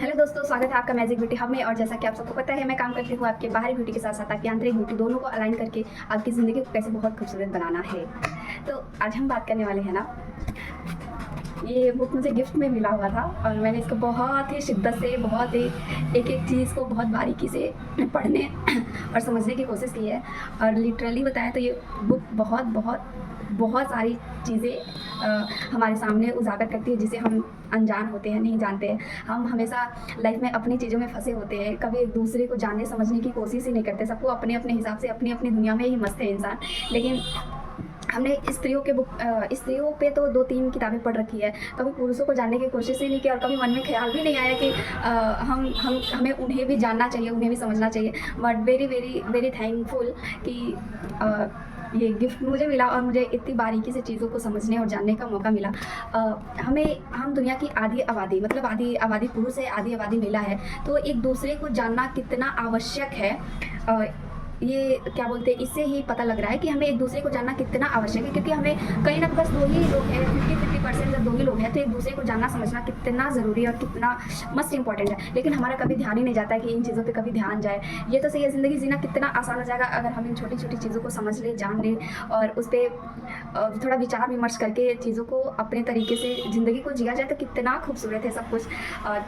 Hello दोस्तों, स्वागत है आपका मैजिक ब्यूटी हब में। और जैसा कि आप सबको पता है, मैं काम करती हूँ आपके बाहरी ब्यूटी के साथ साथ आपकी आंतरिक ब्यूटी दोनों को अलाइन करके आपकी ज़िंदगी को कैसे बहुत खूबसूरत बनाना है। तो आज हम बात करने वाले हैं ना, ये बुक मुझे गिफ्ट में मिला हुआ था और मैंने इसको बहुत ही शिद्दत से, बहुत ही एक एक चीज़ को बहुत बारीकी से पढ़ने और समझने की कोशिश की है। और लिटरली बताएं तो ये बुक बहुत बहुत बहुत सारी चीज़ें हमारे सामने उजागर करती है जिसे हम अनजान होते हैं, नहीं जानते हैं। हम हमेशा लाइफ में अपनी चीज़ों में फंसे होते हैं, कभी एक दूसरे को जानने समझने की कोशिश ही नहीं करते। सबको अपने अपने हिसाब से अपनी अपनी दुनिया में ही मस्त है इंसान। लेकिन हमने स्त्रियों पे तो 2-3 किताबें पढ़ रखी है, कभी पुरुषों को जानने की कोशिश ही नहीं की और कभी मन में ख्याल भी नहीं आया कि हमें उन्हें भी जानना चाहिए, उन्हें भी समझना चाहिए। But very very very thankful कि ये गिफ्ट मुझे मिला और मुझे इतनी बारीकी से चीज़ों को समझने और जानने का मौका मिला। हम दुनिया की आधी आबादी, मतलब आधी आबादी पुरुष है, आधी आबादी महिला है, तो एक दूसरे को जानना कितना आवश्यक है, ये क्या बोलते हैं, इससे ही पता लग रहा है कि हमें एक दूसरे को जानना कितना आवश्यक है। क्योंकि हमें कहीं ना बस 2 ही लोग हैं, 50-50% जब 2 ही लोग हैं, तो एक दूसरे को जानना समझना कितना ज़रूरी है और कितना मस्ट इंपॉर्टेंट है। लेकिन हमारा कभी ध्यान ही नहीं जाता है कि इन चीज़ों पे कभी ध्यान जाए। ये तो सही है, ज़िंदगी जीना कितना आसान हो जाएगा अगर हम इन छोटी छोटी चीज़ों को समझ लें, जान लें और उस पर थोड़ा विचार विमर्श करके चीज़ों को अपने तरीके से ज़िंदगी को जिया जाए तो कितना खूबसूरत है सब कुछ।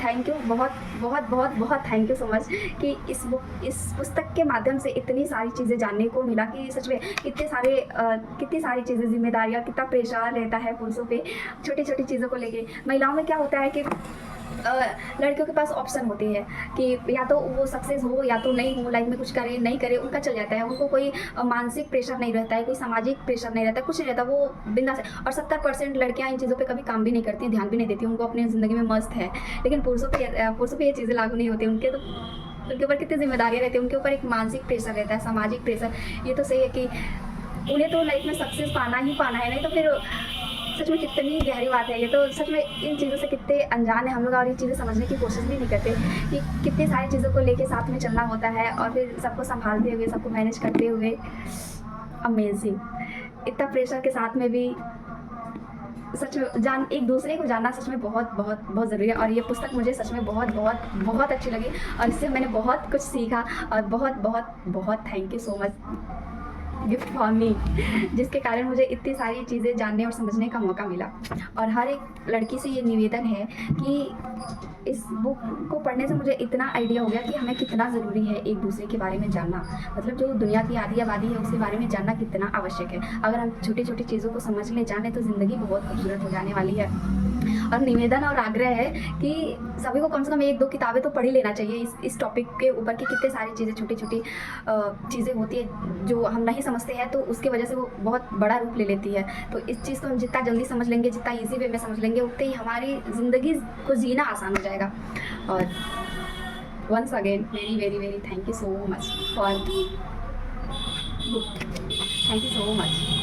थैंक यू, बहुत बहुत बहुत बहुत थैंक यू सो मच कि इस पुस्तक के माध्यम से इतनी सारी चीज़ें जानने को मिला कि सच में कितनी सारी चीज़ें, जिम्मेदारियाँ, कितना प्रेशर रहता है पुरुषों पे छोटी छोटी चीज़ों को लेके। महिलाओं में क्या होता है कि लड़कियों के पास ऑप्शन होते हैं कि या तो वो सक्सेस हो या तो नहीं हो, लाइफ में कुछ करे नहीं करे उनका चल जाता है। उनको कोई मानसिक प्रेशर नहीं रहता है, कोई सामाजिक प्रेशर नहीं रहता, कुछ नहीं रहता, वो बिंदास है। और 70% लड़कियां इन चीज़ों पे कभी काम भी नहीं करती, ध्यान भी नहीं देती, उनको अपनी ज़िंदगी में मस्त है। लेकिन पुरुषों पे ये चीज़ें लागू नहीं होती। उनके ऊपर कितनी जिम्मेदारियाँ रहती हैं, उनके ऊपर एक मानसिक प्रेशर रहता है, सामाजिक प्रेशर। ये तो सही है कि उन्हें तो लाइफ में सक्सेस पाना ही पाना है, नहीं तो फिर सच में कितनी गहरी बात है ये। तो सच में इन चीज़ों से कितने अनजान है हम लोग और ये चीज़ें समझने की कोशिश भी नहीं करते कि कितनी सारी चीज़ों को लेके साथ में चलना होता है और फिर सबको संभालते हुए, सबको मैनेज करते हुए। अमेजिंग, इतना प्रेशर के साथ में भी सच में एक दूसरे को जानना सच में बहुत बहुत बहुत ज़रूरी है। और ये पुस्तक मुझे सच में बहुत बहुत बहुत अच्छी लगी और इससे मैंने बहुत कुछ सीखा। और बहुत बहुत बहुत thank you so much gift for me, जिसके कारण मुझे इतनी सारी चीज़ें जानने और समझने का मौका मिला। और हर एक लड़की से ये निवेदन है कि इस बुक को पढ़ने से मुझे इतना आइडिया हो गया कि हमें कितना ज़रूरी है एक दूसरे के बारे में जानना। मतलब जो दुनिया की आधी आबादी है उसके बारे में जानना कितना आवश्यक है। अगर हम छोटी छोटी चीज़ों को समझ ले, जाने, तो ज़िंदगी बहुत खूबसूरत हो जाने वाली है। और निवेदन और आग्रह है कि सभी को कम से कम 1-2 किताबें तो पढ़ ही लेना चाहिए इस टॉपिक के ऊपर कि कितने सारी चीज़ें, छोटी छोटी चीज़ें होती है जो हम नहीं समझते हैं, तो उसके वजह से वो बहुत बड़ा रूप ले लेती है। तो इस चीज़ को हम जितना जल्दी समझ लेंगे, जितना ईजी वे में समझ लेंगे, उतने ही हमारी ज़िंदगी को जीना आसान हो जाएगा। और once again very very very thank you so much for book. Thank you so much.